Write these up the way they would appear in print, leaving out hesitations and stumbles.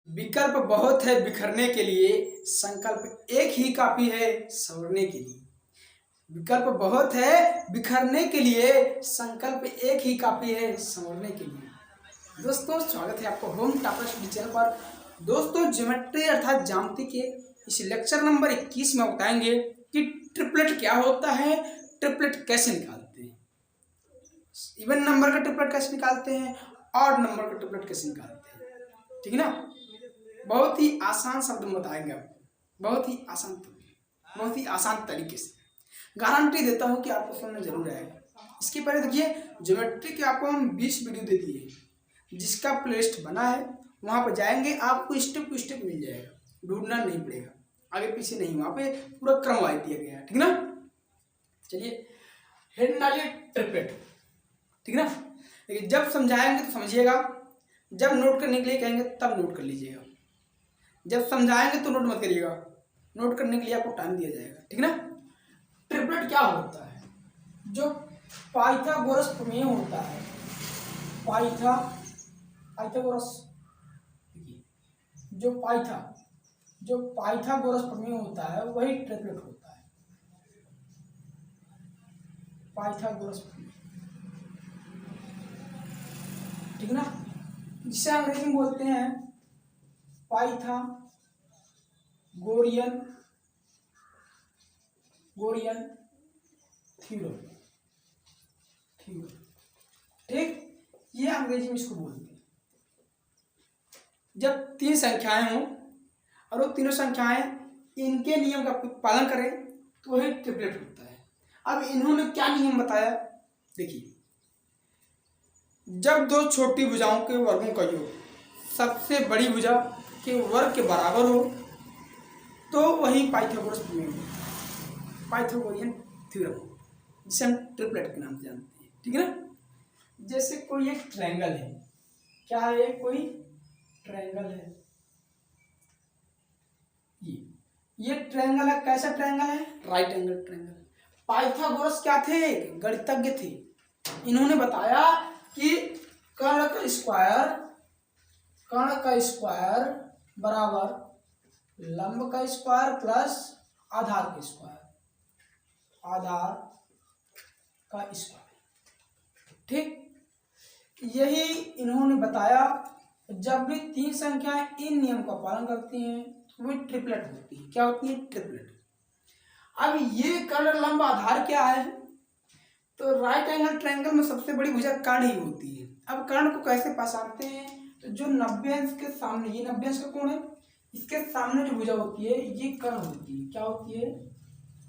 विकल्प बहुत है बिखरने के लिए, संकल्प एक ही काफी है संवरने के लिए। विकल्प बहुत है बिखरने के लिए, संकल्प एक ही काफी है संवरने के लिए। दोस्तों, स्वागत है आपको होम टॉपर स्टडी चैनल पर। दोस्तों, ज्योमेट्री अर्थात ज्यामिति के इस लेक्चर नंबर 21 में बताएंगे कि ट्रिपलेट क्या होता है, ट्रिपलेट कैसे निकालते हैं, इवन नंबर का ट्रिपलेट कैसे निकालते हैं, ऑड नंबर का ट्रिपलेट कैसे निकालते हैं। ठीक है ना। बहुत ही आसान शब्द में बताएंगे आपको, बहुत ही आसान तरीके से। गारंटी देता हूं कि आपको समझ में जरूर आएगा। इसके पहले देखिए, ज्योमेट्री के आपको हम 20 वीडियो दे दिए, जिसका प्लेलिस्ट बना है, वहां पर जाएंगे, आपको स्टेप टू स्टेप मिल जाएगा, ढूंढना नहीं पड़ेगा, आगे पीछे नहीं, वहां पे पूरा क्रमवाइज दिया गया है। ठीक ना। चलिए, हेड डालिए ट्रिपलेट। ठीक है ना। लेकिन जब समझाएंगे तो समझिएगा, जब नोट करने के लिए कहेंगे तब नोट कर लीजिएगा। जब समझाएंगे तो नोट मत करिएगा, नोट करने के लिए आपको टाइम दिया जाएगा। ठीक ना। ट्रिपलेट क्या होता है? जो पाइथागोरस प्रमेय होता है, पाइथागोरस, जो पाइथागोरस प्रमेय होता है वही ट्रिपलेट होता है। पाइथागोरस प्रमेय, ठीक ना, जिसे अंग्रेजी में बोलते हैं पाइथागोरियन थ्योरम। ठीक, ये अंग्रेजी में इसको बोलते हैं। जब तीन संख्याएं हों और वो तीनों संख्याएं इनके नियम का पालन करें तो वही ट्रिपलेट होता है। अब इन्होंने क्या नियम बताया, देखिए, जब दो छोटी भुजाओं के वर्गों का योग सबसे बड़ी भुजा के वर्ग के बराबर हो तो वही पाइथागोरस प्रमेय, पाइथागोरियन थ्योरम, जिसे हम ट्रिपलेट के नाम से जानते हैं। ठीक है ना। जैसे कोई एक ट्रायंगल है, क्या है, कोई ट्रायंगल है, ये ट्रायंगल है। कैसा ट्रायंगल है? Right angle triangle. पाइथागोरस क्या थे? गणितज्ञ थे। इन्होंने बताया कि कर्ण का स्क्वायर बराबर लंब का स्क्वायर प्लस आधार का स्क्वायर, ठीक, यही इन्होंने बताया। जब भी तीन संख्याएं इन नियम का पालन करती हैं तो वो ट्रिपलेट होती है। क्या होती है? ट्रिपलेट। अब ये कर्ण लंब आधार क्या है? तो राइट एंगल ट्रायंगल में सबसे बड़ी भुजा कर्ण ही होती है। अब कर्ण को कैसे पहचानते हैं? तो जो 90 अंश के सामने, ये 90 अंश का कोण है, इसके सामने जो भुजा होती है ये कर्ण होती है। क्या होती है?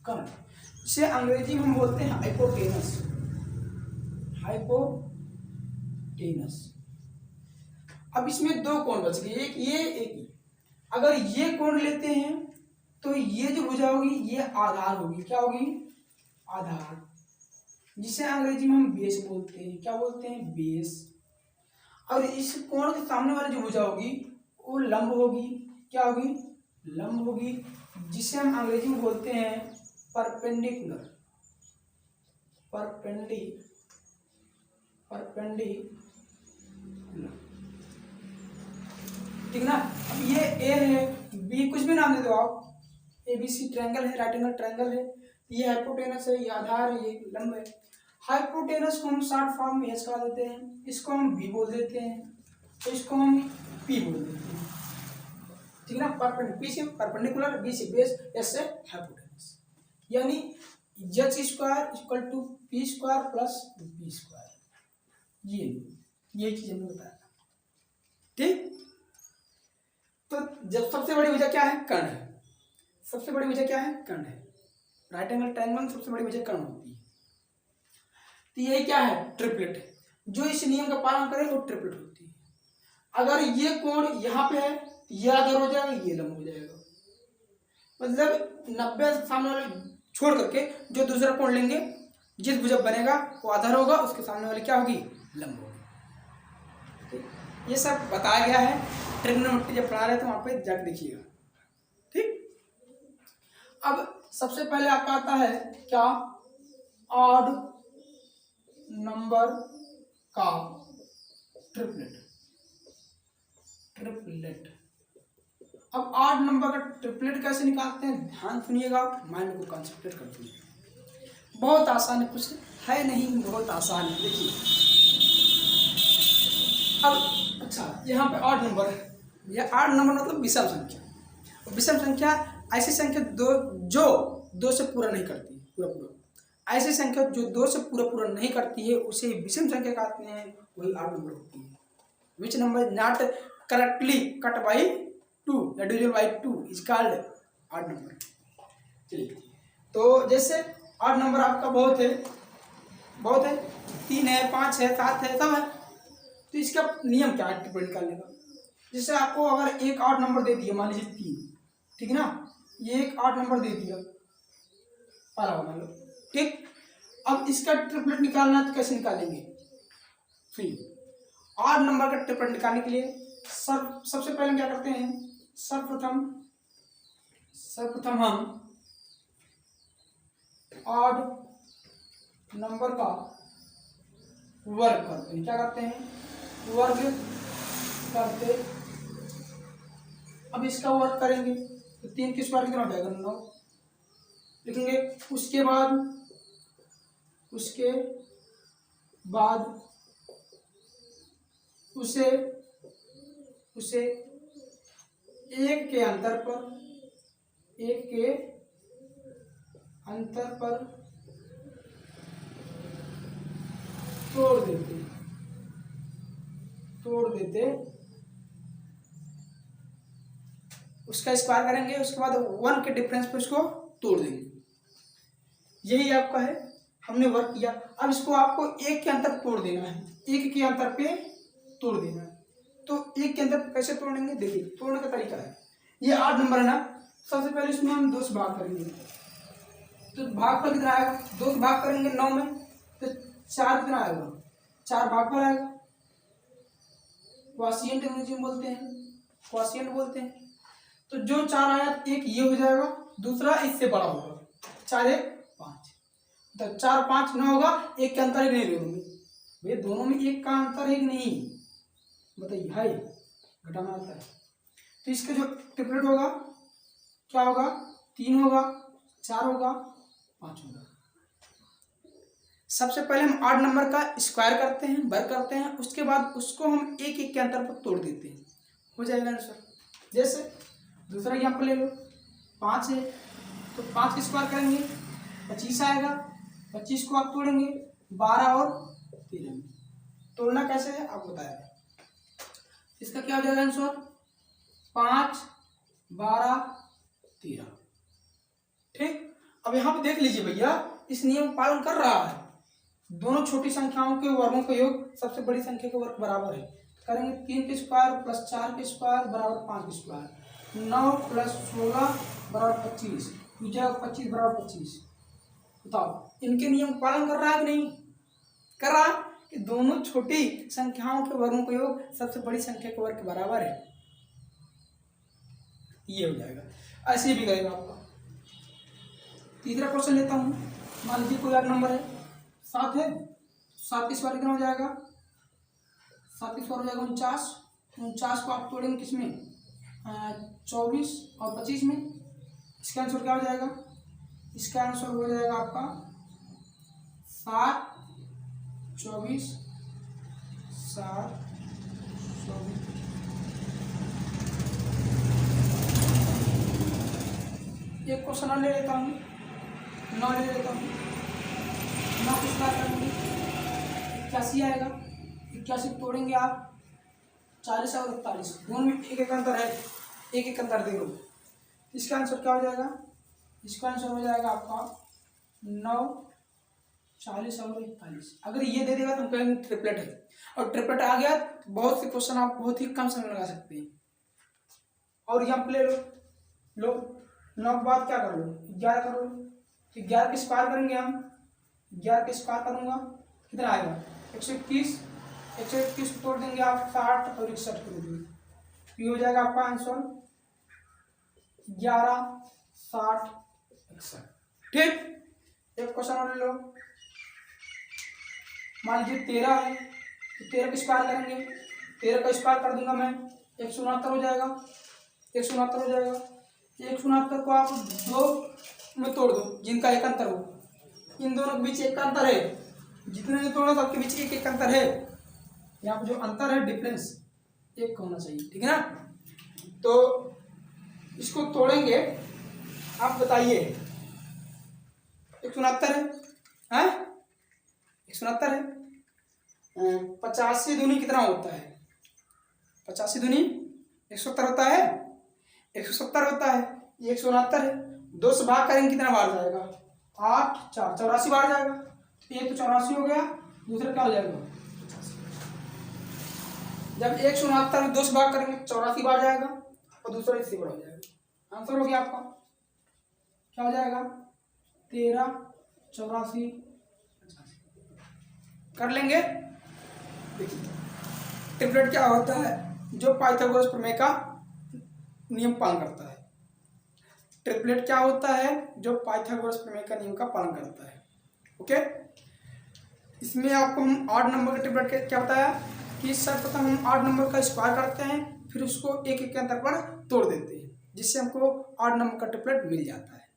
कर्ण, जिसे अंग्रेजी में हम बोलते हैं हाइपोटेनस। अब इसमें दो कोण बच गए, एक ये एक ये। अगर ये कोण लेते हैं तो ये जो भुजा होगी ये आधार होगी। क्या होगी? आधार, जिसे अंग्रेजी में हम बेस बोलते हैं। क्या बोलते हैं? बेस। और इस कोण के सामने वाली जो भुजा होगी वो लंब होगी। क्या होगी? लंब होगी, जिसे हम अंग्रेजी में बोलते हैं परपेंडिकुलर। ठीक ना। अब ये ए है, बी, कुछ भी नाम दे दो आप, ABC ट्रायंगल है, राइट एंगल ट्रायंगल है, ये हाइपोटेनस है, ये आधार है, ये लंब है। हाइपोटेनस को हम शॉर्ट फॉर्म में एच करा देते हैं, इसको हम बी बोल देते हैं, तो इसको हम पी बोल देते हैं। ठीक है ना। पी से परपेंडिकुलर, बी से बेस, एस से हाइपोटेनस, यानी H square equal to P square plus B square. ये चीज हमने बताया। ठीक, तो जब सबसे बड़ी भुजा क्या है? कर्ण है। सबसे बड़ी भुजा क्या है? कर्ण है। राइट एंगल ट्रायंगल में सबसे बड़ी भुजा कर्ण होती है। तो ये क्या है? ट्रिपलेट है। जो इस नियम का पालन करे वो ट्रिपलेट होती है। अगर ये कोण यहाँ पे है, ये आधार हो जाएगा, ये लंब हो जाएगा। मतलब 90 सामने वाले छोड़ करके जो दूसरा कोण लेंगे, जिस भुजा बनेगा वो आधार होगा, उसके सामने वाली क्या होगी? लंब होगी। ये सब बताया गया है। ट्रिग्नोमेट्री जब पढ़ा रहे थे वहां पे जाकर देखिएगा। ठीक, अब सबसे पहले आपका आता है क्या? ऑड नंबर का ट्रिपलेट। अब 8 नंबर का ट्रिपलेट कैसे निकालते हैं, ध्यान सुनिएगा, माइंड को कंसंट्रेट कर सुनिए। बहुत आसान है, कुछ है नहीं, बहुत आसान है। देखिए अब अच्छा, यहाँ पे 8 नंबर है, यह 8 नंबर मतलब विषम संख्या। और विषम संख्या ऐसी संख्या जो 2 से पूरा नहीं करती पूरा पूरा, ऐसी संख्या जो 2 से पूरा नहीं करती है उसे विषम संख्या कहते हैं, वही 8 नंबर होती है। Which number not correctly cut by 2 या division by 2 is called 8 number. चलिए, तो जैसे 8 नंबर आपका बहुत है, 3 है, 5 है, 7 है, सब है। तो इसका नियम क्या है ट्रिपल निकालने का। जैसे आपको अगर एक 8 नंबर दे दिया, मान लीजिए 3, ठीक है ना, ये एक 8 नंबर दे दिया पारा मान लो, ठीक। अब इसका ट्रिपलेट निकालना है तो कैसे निकालेंगे, फिर 8 नंबर का ट्रिपलेट निकालने के लिए सबसे पहले क्या करते हैं, सर्वप्रथम हम 8 नंबर का वर्ग करते हैं। क्या करते हैं, वर्ग करते। अब इसका वर्ग करेंगे तो 3 के स्क्वायर कितना हो जाएगा, 9 लिखेंगे। उसके बाद उसे एक के अंतर पर तोड़ देते उसका स्क्वायर करेंगे, उसके बाद 1 के डिफरेंस पे उसको तोड़ देंगे। यही आपका है, हमने वर्क किया। अब इसको आपको 1 के अंतर तोड़ देना है, 1 के अंतर पे तोड़ देना है। तो 1 के अंतर कैसे तोड़ेंगे, देखिए तोड़ने का तरीका है, ये 8 नंबर है ना, सबसे पहले इसमें हम 2 से भाग करेंगे। तो भागफल कितना आएगा, 2 से भाग करेंगे 9 में, तो 4 कितना आएगा, 4 भागफल आएगा। क्वॉशिएंट अंग्रेजी बोलते हैं। तो जो 4 आया, एक ये हो जाएगा, दूसरा इससे बड़ा होगा, 4 1 5, तो 4 5 9 होगा, 1 के अंतर ही नहीं लेंगे भैया, दोनों में 1 का अंतर है कि नहीं, बताइए, है, घटाना आता है। तो इसका जो ट्रिपलेट होगा क्या होगा, 3 होगा, 4 होगा, 5 होगा। सबसे पहले हम 8 नंबर का स्क्वायर करते हैं, वर्ग करते हैं, उसके बाद उसको हम 1 के अंतर पर तोड़ देते हैं, हो जाएगा आंसर। जैसे दूसरा एग्जाम्पल ले लो, 5 है, तो 5 का स्क्वायर करेंगे 25 आएगा, 25 को आप तोड़ेंगे 12 और 13 में। तोड़ना कैसे है आप बताया, इसका क्या हो जाएगा आंसर, 5 12 13, ठीक। अब यहाँ पे देख लीजिए भैया, इस नियम पालन कर रहा है, दोनों छोटी संख्याओं के वर्गों का योग सबसे बड़ी संख्या के वर्ग बराबर है। करेंगे 3 के स्क्वायर प्लस 4 के स्क्वायर बराबर 5 के स्क्वायर, 9 प्लस 16 बराबर 25, 25 बराबर 25। बताओ इनके नियम पालन कर रहा है कि नहीं कर रहा, कि दोनों छोटी संख्याओं के वर्गों का योग सबसे बड़ी संख्या के वर्ग के बराबर है, ये हो जाएगा। ऐसे भी करेगा आपका। तीसरा क्वेश्चन लेता हूँ, मान लीजिए कोई 8 नंबर है, 7 है, 7 के स्क्वायर कितना हो जाएगा, 7 के स्क्वायर हो जाएगा 49, 49 को आप तोड़ेंगे किसमें, 24 और 25 में। इसका आंसर क्या हो जाएगा, इसका आंसर हो जाएगा आपका 7 24 7 24। एक क्वेश्चन और ले लेता हूँ, 9 ले लेता हूँ, 9 को स्क्वायर करेंगे 81 आएगा, 81 तोड़ेंगे आप 40 और 41, दोनों में एक एक अंतर है, एक एक अंतर दे दो। इसका आंसर क्या हो जाएगा, इसका आंसर हो जाएगा आपका 9 40 और 41। अगर ये दे देगा तो हम कहेंगे ट्रिपलेट है, और ट्रिपलेट आ गया तो बहुत से क्वेश्चन आप बहुत ही कम समय में लगा सकते हैं। और यहाँ ले लो 9 के बाद क्या कर लो, 11 कर लो, तो 11 के स्क्वायर करेंगे हम, 11 के स्क्वायर करूँगा कितना आएगा 121, 121 तोड़ देंगे आप 60 और 61 कर देंगे, ये हो जाएगा आपका आंसर 11 60 61, ठीक। एक क्वेश्चन और ले लो, मान लीजिए 13 है, तो 13 का स्क्वायर करेंगे, 13 का स्क्वायर कर दूंगा मैं 169 हो जाएगा, 169 हो जाएगा। 169 को आप दो में तोड़ दो जिनका एक अंतर हो, इन दोनों के बीच एक का अंतर है, जितने जो तोड़ो सबके बीच एक एक अंतर है, यहाँ पर जो अंतर है डिफरेंस एक होना चाहिए, ठीक है ना। तो इसको तोड़ेंगे, आप बताइए 169 है, 169 है, 85 दूनी कितना होता है, 85 दूनी 170 होता है, 170 होता है, ये 169 है, 2 से भाग करेंगे कितना बार जाएगा, 8 4 84 बार जाएगा। एक तो 84 हो गया, दूसरा क्या हो जाएगा, जब 169 में 2 से भाग करेंगे 84 बार जाएगा और दूसरा इससे बड़ा हो जाएगा। आंसर हो गया आपका, क्या हो जाएगा 13 84 85। कर लेंगे। देखिए ट्रिपलेट क्या होता है, जो पाइथागोरस प्रमेय का नियम पालन करता है। ट्रिपलेट क्या होता है, जो पाइथागोरस प्रमेय का नियम का पालन करता है। ओके, इसमें आपको हम 8 नंबर का ट्रिपलेट क्या बताया कि सर्वप्रथम हम 8 नंबर का स्क्वायर करते हैं, फिर उसको एक एक के अंतर पर तोड़ देते हैं, जिससे हमको 8 नंबर का ट्रिपलेट मिल जाता है।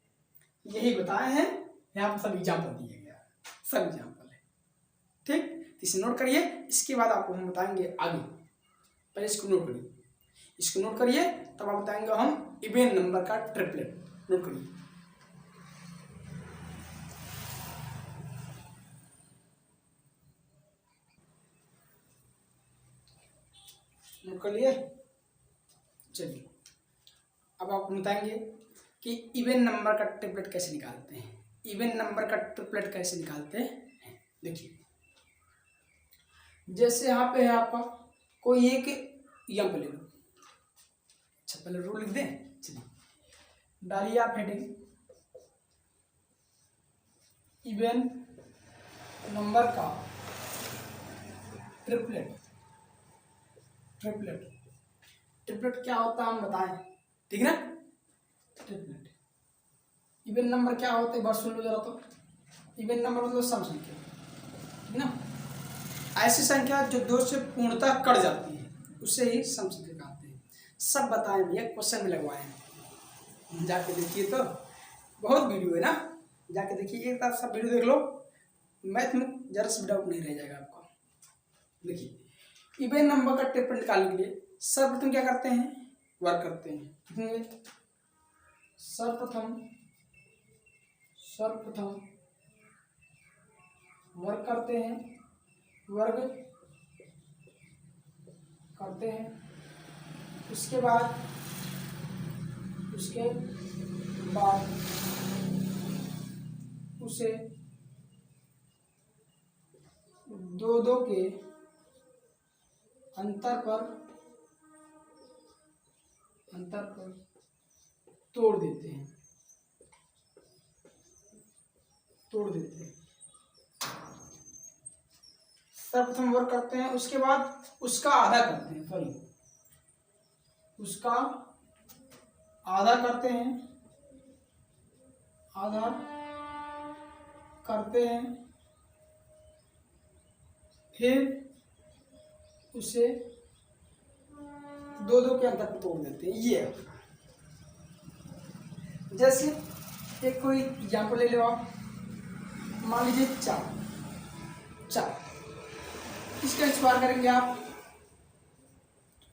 यही बताए हैं, यहाँ पर सब एग्जाम्पल दिए गया, सब एग्जाम्पल है, ठीक। इसे नोट करिए, इसके बाद आपको हम बताएंगे आगे। पहले इसको नोट करिए, इसको नोट करिए, तब आप बताएंगे हम इवन नंबर का ट्रिपलेट। नोट करिए, नोट कर लिए। चलिए अब आपको बताएंगे कि इवन नंबर का ट्रिपलेट कैसे निकालते हैं। इवन नंबर का ट्रिपलेट कैसे निकालते हैं, देखिए जैसे यहाँ पे है आपका कोई एक एग्जाम्पल ले लो। अच्छा पहले रूल लिख दें, चलिए डालिए आप हेडिंग इवन नंबर का ट्रिपलेट। ट्रिपलेट ट्रिपलेट क्या होता है हम बताएं, ठीक है ना। ट्रिपलेट इवन नंबर क्या होता है, बात सुन लो जरा। तो इवन नंबर मतलब सम संख्या, ठीक ना। ऐसी संख्या जो 2 से पूर्णतः कट जाती है उससे ही सम संख्या कहते हैं। सब बताएं भैया, क्वेश्चन में लगवाए हैं, जाके देखिए। तो बहुत वीडियो है ना, जाके देखिए, एक बार सब वीडियो देख लो, मैथ में जरा सा डाउट नहीं रह जाएगा आपको। देखिए इवन नंबर का ट्रिपलेट निकालने के लिए सर्वप्रथम क्या करते हैं, वर्ग करते हैं। सर्वप्रथम वर्ग करते हैं, वर्ग करते हैं, उसके बाद उसे 2 के अंतर पर तोड़ देते हैं, सर्वप्रथम वर्ग करते हैं, उसके बाद उसका आधा करते हैं, सॉरी उसका आधा करते हैं, आधा करते हैं, फिर उसे 2 के अंतर पर तोड़ देते हैं। ये जैसे एक कोई एग्जाम्पल ले लो आप, मान लीजिए 4, इसका स्क्वायर करेंगे आप,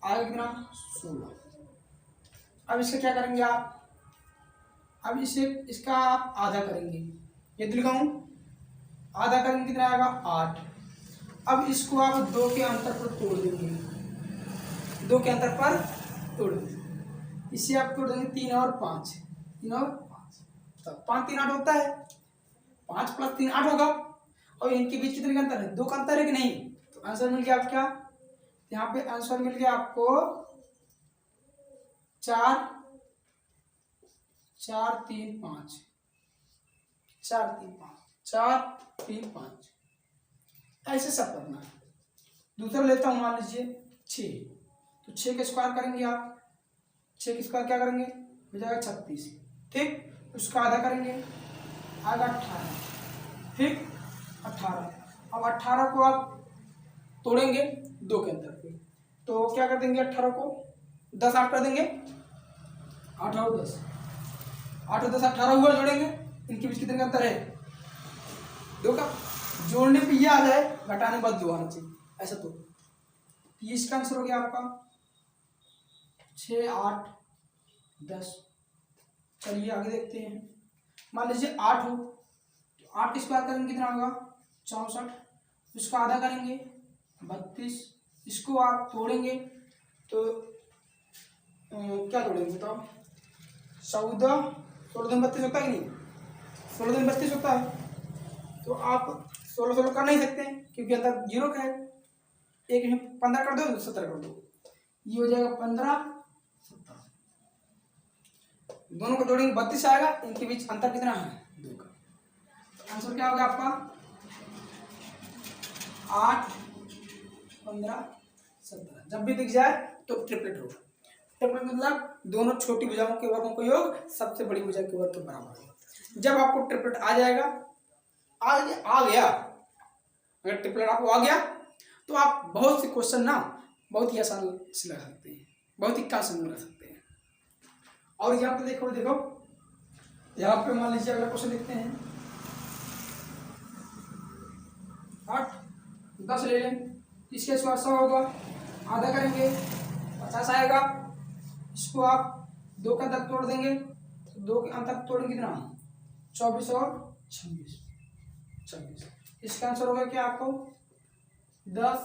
आगे कितना 16। अब इसका क्या करेंगे आप, अब इसका आप आधा करेंगे, ये तो लिखाऊं, आधा करेंगे कितना आएगा 8। अब इसको आप 2 के अंतर पर तोड़ देंगे, 2 के अंतर पर तोड़ देंगे, इसे आप तोड़ देंगे 3 और 5, 3 और 5, तब 5 3 8 होता है, 5 + 3 8 होगा। और इनके बीच कितने का अंतर है, 2 का अंतर है कि नहीं। तो आंसर मिल गया आप क्या, यहाँ पे आंसर मिल गया आपको 4 4 3 5, 4 3 5, 4 3 5, ऐसे सब करना है। दूसरा लेता हूँ, मान लीजिए 6, तो 6 का स्क्वायर करेंगे आप, 6 का स्क्वायर क्या करेंगे, हो जाएगा 36, ठीक। उसका आधा करेंगे, आएगा 18, ठीक 18। अब 18 को आप तोड़ेंगे 2 के अंतर पे, तो क्या कर देंगे, 18 को 10 8 कर देंगे, 8 और 10, 8 और 10 18 हुआ, जोड़ेंगे, इनके बीच कितने का अंतर है? 2 का। जोड़ने पे ये आ जाए, घटाने के बाद 2 आना चाहिए, ऐसा। तो ये इसका आंसर हो गया आपका 6 8 10। चलिए आगे देखते हैं। मान लीजिए 8 हो, तो 8 स्क्वायर करेंगे कितना होगा? 64। इसको आधा करेंगे 32। इसको आप तोड़ेंगे तो क्या तोड़ेंगे बताओ? 14, 16 दिन 32 होता है कि नहीं? 16 दिन 32 होता है। तो आप 16 16 कर नहीं सकते क्योंकि अंदर 0 का है। एक में 15 कर दो, 17 कर दो, ये हो जाएगा 15 17। दोनों को जोड़ेंगे 32 आएगा, इनके बीच अंतर कितना है? 2 का। तो आंसर क्या होगा आपका? 8 15 17। जब भी दिख जाए तो ट्रिपलेट होगा। ट्रिपलेट मतलब दोनों छोटी भुजाओं के वर्गों का योग सबसे बड़ी भुजा के वर्ग के बराबर है। जब आपको ट्रिपलेट आ जाएगा, आ गया, अगर ट्रिपलेट आपको आ गया तो आप बहुत से क्वेश्चन ना बहुत ही आसान से लगा सकते हैं, बहुत ही कम समय में लगा सकते हैं। और यहाँ पे देखो यहाँ पे मान लीजिए अगला क्वेश्चन देखते हैं। 8 10 ले लें, इसके स्क्वायर 100 होगा, आधा करेंगे 50 आएगा। इसको आप 2 का अंतर तोड़ देंगे, तो 2 के अंतर तोड़ेंगे कितना? 24 और 26। इसका आंसर होगा क्या आपको? 10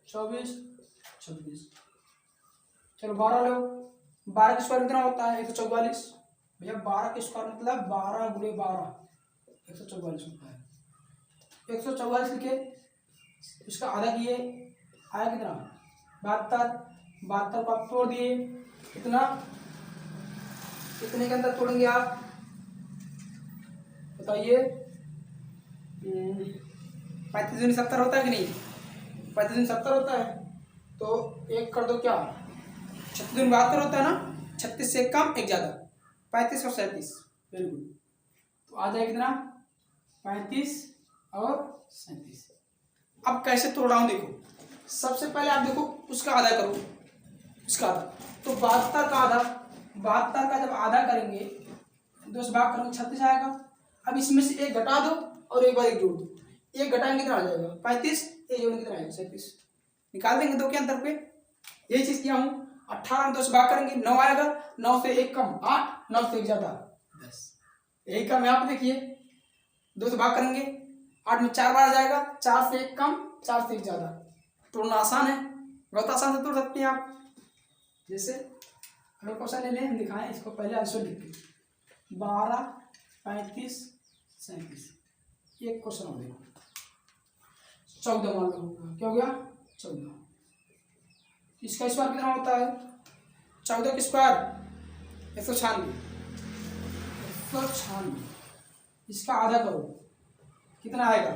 24 26। चलो 12 लो, 12 का स्क्वायर कितना होता है? 144। भैया 12 का स्क्वायर मतलब 12 गुणे 12 144 होता है। 144 लिखे, इसका आधा किए, आया कितना? 72। 72 को आप तोड़ दिए, कितना? कितने के अंदर तोड़ेंगे आप बताइए? 35 दूनी 70 होता है कि नहीं? 35 दूनी 70 होता है, तो 1 कर दो, क्या 36 दूनी 72 होता है ना? 36 से 1 कम 1 ज़्यादा, 35 और 37। Very good. तो आ जाए कितना? 35 और 37। अब कैसे तोड़ रहा हूँ देखो। सबसे पहले आप देखो उसका आधा करो, उसका आधा, तो 72 का आधा, 72 का जब आधा करेंगे 2 से भाग करेंगे 36 आएगा। अब इसमें से 1 घटा दो और एक बार 1 जोड़ दो, 1 घटाएंगे कितना आ जाएगा? 35, 1 जोड़ेंगे कितना आएगा? 37। निकाल देंगे 2 के अंतर पे, यही चीज किया हूँ। 18 में 2 से भाग करेंगे 9 आएगा, 9 से 1 कम 8, 9 से 1 ज्यादा 10। यही कम यहाँ पे देखिए, 2 से भाग करेंगे 8 में 4 बार आ जाएगा, 4 से 1 कम 4 से 1 ज्यादा। तोड़ना आसान है, बहुत आसान से तोड़ सकते हैं आप। जैसे अगर क्वेश्चन ले लें, हम दिखाएं इसको, पहले आंसर लिख के 12 35 37। एक क्वेश्चन और देखो, 14 मान लो, क्या हो गया? 14। इसका स्क्वायर कितना होता है? 14 का स्क्वायर 196। 196, इसका आधा करो, कितना आएगा?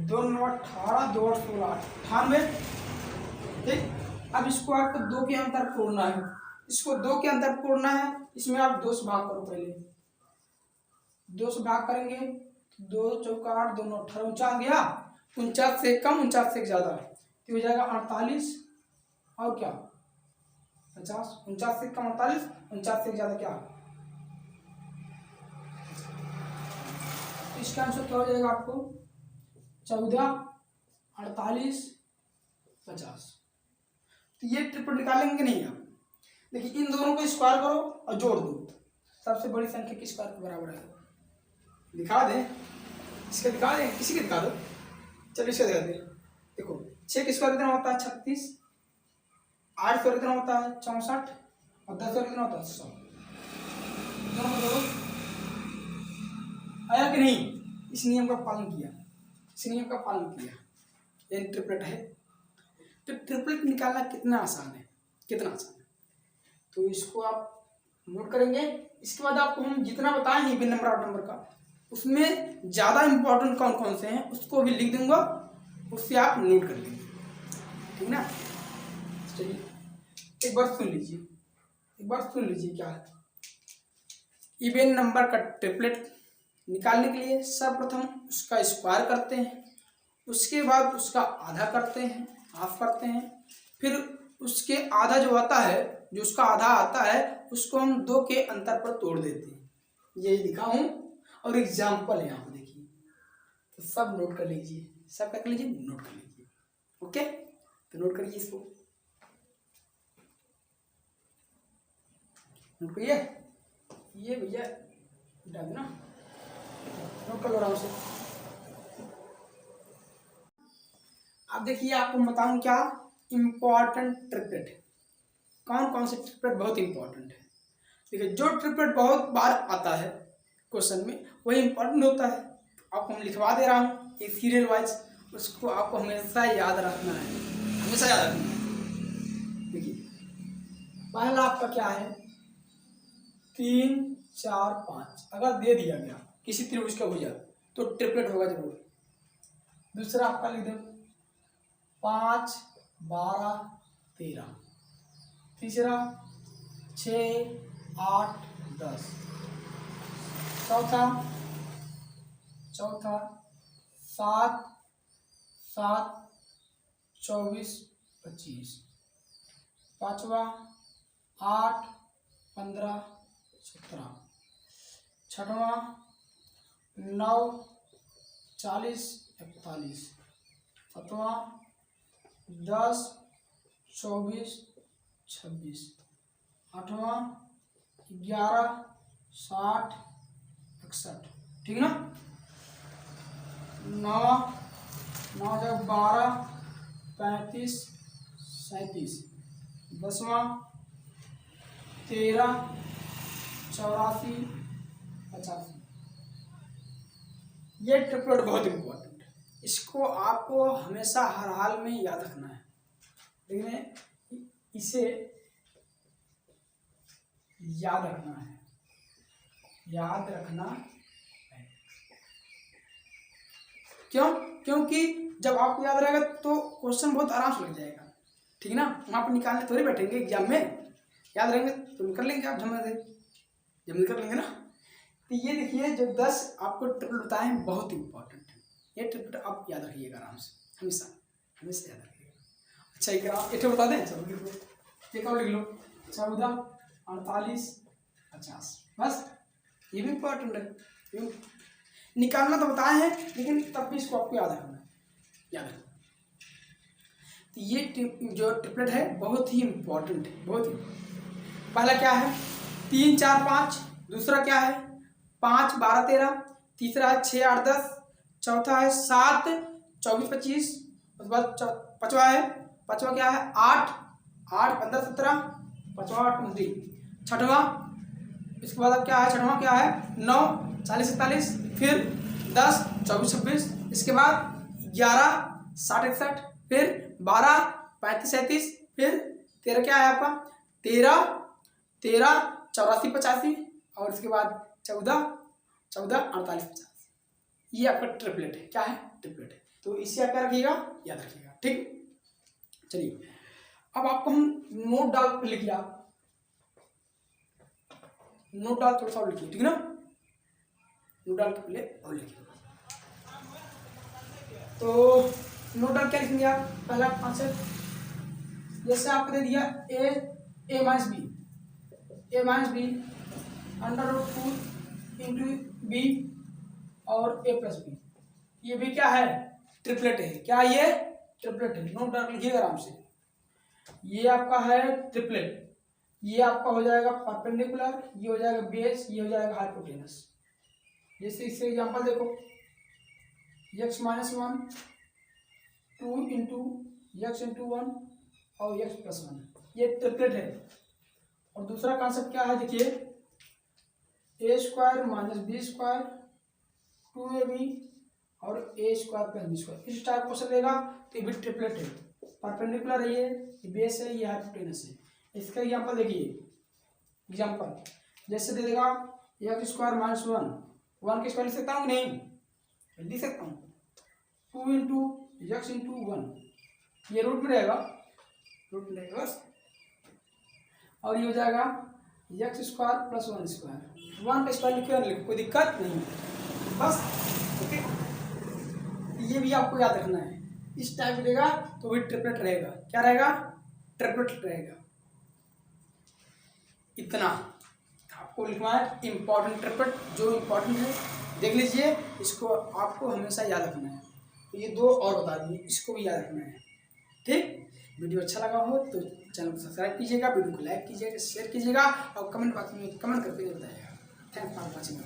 2 9 18, 2 16 98। ठीक, अब इसको आपको 2 के अंतर तोड़ना है, इसको 2 के अंतर तोड़ना है। इसमें आप 2 से भाग करो, पहले 2 से भाग करेंगे, 2 चौका 8, 2 9 18, 49 गया। 49 से कम 49 से ज्यादा तो हो जाएगा 48 और क्या 50। 49 से कम 48, 49 से ज्यादा क्या? इसका आंसर क्या हो जाएगा आपको? 14 48 50। तो ये ट्रिपल निकालेंगे कि नहीं आप? देखिए इन दोनों को स्क्वायर करो और जोड़ दो, सबसे बड़ी संख्या किस स्क्वायर के बराबर है? दिखा दें, इसका दिखा दें, किसी के दिखा दो। चलिए इसका दिखा दें। देखो 6 का स्क्वायर कितना होता है? 36। 8 स्क्वायर कितना होता है? 64। और 10 स्क्वायर कितना होता है? 100। दोनों को जोड़ो, आया कि नहीं? इस नियम का पालन किया, इस नियम का पालन किया, ये ट्रिपलेट है। तो ट्रिपलेट निकालना कितना आसान है, कितना आसान है। तो इसको आप नोट करेंगे। इसके बाद आपको हम जितना बताएं हैं इवन नंबर ऑड नंबर का, उसमें ज़्यादा इंपॉर्टेंट कौन कौन से हैं उसको भी लिख दूंगा, उससे आप नोट कर लेंगे, ठीक ना? चलिए एक बार सुन लीजिए, एक बार सुन लीजिए क्या है। इवन नंबर का ट्रिपलेट निकालने के लिए सर्वप्रथम उसका स्क्वायर करते हैं, उसके बाद उसका आधा करते हैं, हाफ करते हैं, फिर उसके आधा जो आता है जो उसका आधा आता है उसको हम 2 के अंतर पर तोड़ देते हैं। यही लिखा हूं और एग्जाम्पल है यहाँ पे देखिए, तो सब नोट कर लीजिए, सब क्या कर लीजिए, नोट कर लीजिए। ओके, तो नोट करिए इसको, नोट करिए। ये भैया डाल देना, नोट कर लो आराम से। अब देखिए आपको बताऊं क्या इम्पोर्टेंट ट्रिपलेट, कौन कौन से ट्रिपलेट बहुत इंपॉर्टेंट है। देखिए जो ट्रिपलेट बहुत बार आता है क्वेश्चन में वही इंपॉर्टेंट होता है। आपको हम लिखवा दे रहा हूँ ये सीरियल वाइज, उसको आपको हमेशा याद रखना है, हमेशा याद रखना है। देखिए पहला आपका क्या है, 3 4 5 अगर दे दिया गया किसी त्रिभुज का भुजा तो ट्रिपलेट होगा जरूर। दूसरा आपका लिख दो 5 12 13। तीसरा 6 8 10। चौथा 7 7 24 25। पांचवा 8 15 17। छठवां 9 40 41। सातवां 10 24 26। आठवां 11 60 61। ठीक ना। नौवां 12 35 37। 10वां 13 84 85। ये ट्रिपलेट बहुत इंपॉर्टेंट है, इसको आपको हमेशा हर हाल में याद रखना है। लेकिन इसे याद रखना है, याद रखना है। क्यों? क्योंकि जब आपको याद रहेगा तो क्वेश्चन बहुत आराम से लग जाएगा। ठीक ना, वहां पर निकालने थोड़ी बैठेंगे एग्जाम में, याद रहेंगे तो कर लेंगे आप जल्दी कर लेंगे ना। तो ये देखिए जो 10 आपको ट्रिपलेट बताए हैं बहुत इंपॉर्टेंट है, ये ट्रिपलेट आप याद रखिएगा आराम से, हमेशा हमेशा याद रखिएगा। अच्छा एक आप एक बता दें, चलो लिख लो, एक और लिख लो 14 48 50। बस ये भी इंपॉर्टेंट है, निकालना तो बताए हैं लेकिन तब भी इसको आपको याद रखना है, याद रखना। तो ये जो ट्रिपलेट है बहुत ही इंपॉर्टेंट है, बहुत ही। पहला क्या है 3 4 5। दूसरा क्या है 5 12 13। तीसरा है 6 8 10। चौथा है 7 24 25। उसके बाद पांचवा क्या है 8 8 15 17। पांचवा 8 29। छठवां इसके बाद अब क्या है, छठवां क्या है 9 40 47। फिर 10 24 26। इसके बाद 11 60 61। फिर 12 35 37। फिर 13 क्या है आपका 13 84 85। और इसके बाद 14 48 50। ये आपका ट्रिपलेट है, क्या है ट्रिपलेट है। तो इससे आप क्या रखिएगा, याद रखिएगा। ठीक, चलिए अब आपको हम नोट डाल लिखिए, आप नोट डाल थोड़ा सा और लिखिए, ठीक है ना। नोट डाल के पहले और लिखिए। तो नोट डाल क्या लिखेंगे आप, पहला आंसर जैसे आपको दे दिया A minus B under root 2 into B और ए प्लस बी। ये भी क्या है ट्रिपलेट है, क्या ये ट्रिपलेट है। नोट डाल लिखिएगा आराम से। ये आपका है ट्रिपलेट, ये आपका हो जाएगा परपेंडिकुलर, ये हो जाएगा बेस, ये हो जाएगा हाइपोटेनस। जैसे इससे एग्जांपल देखो x minus 1 2 into x into 1 और x प्लस 1, ये ट्रिपलेट है। और दूसरा कॉन्सेप्ट क्या है देखिए A square minus B square 2ab और A square plus B square. इस टाइप क्वेश्चन लेगा तो ये भी ट्रिपलेट है, परपेंडिकुलर है, ये बेस है, ये हाइपोटेनस है। इसका एग्जांपल देखिए, एग्जांपल जैसे दे देगा एक्स स्क्वायर माइनस 1 के स्क्वायर लिख सकता हूँ नहीं, लिख सकता हूँ 2 इंटू एक्स इंटू 1, ये रूट में रहेगा बस। और ये हो जाएगा एक्स स्क्वायर प्लस 1 स्क्वायर, 1 का स्क्वायर लिखे लिखो, कोई दिक्कत नहीं बस। ओके, ये भी आपको याद रखना है। इस टाइप देगा तो भी ट्रिपलेट रहेगा, क्या रहेगा ट्रिपलेट रहेगा। इतना आपको लिखना है। इम्पॉर्टेंट ट्रिपट जो इम्पॉर्टेंट है देख लीजिए, इसको आपको हमेशा याद रखना है। तो ये दो और बता दिए, इसको भी याद रखना है। ठीक, वीडियो अच्छा लगा हो तो चैनल को सब्सक्राइब कीजिएगा, वीडियो को लाइक कीजिएगा, शेयर कीजिएगा और कमेंट बॉक्स में कमेंट करके बताइएगा। Thanks for watching.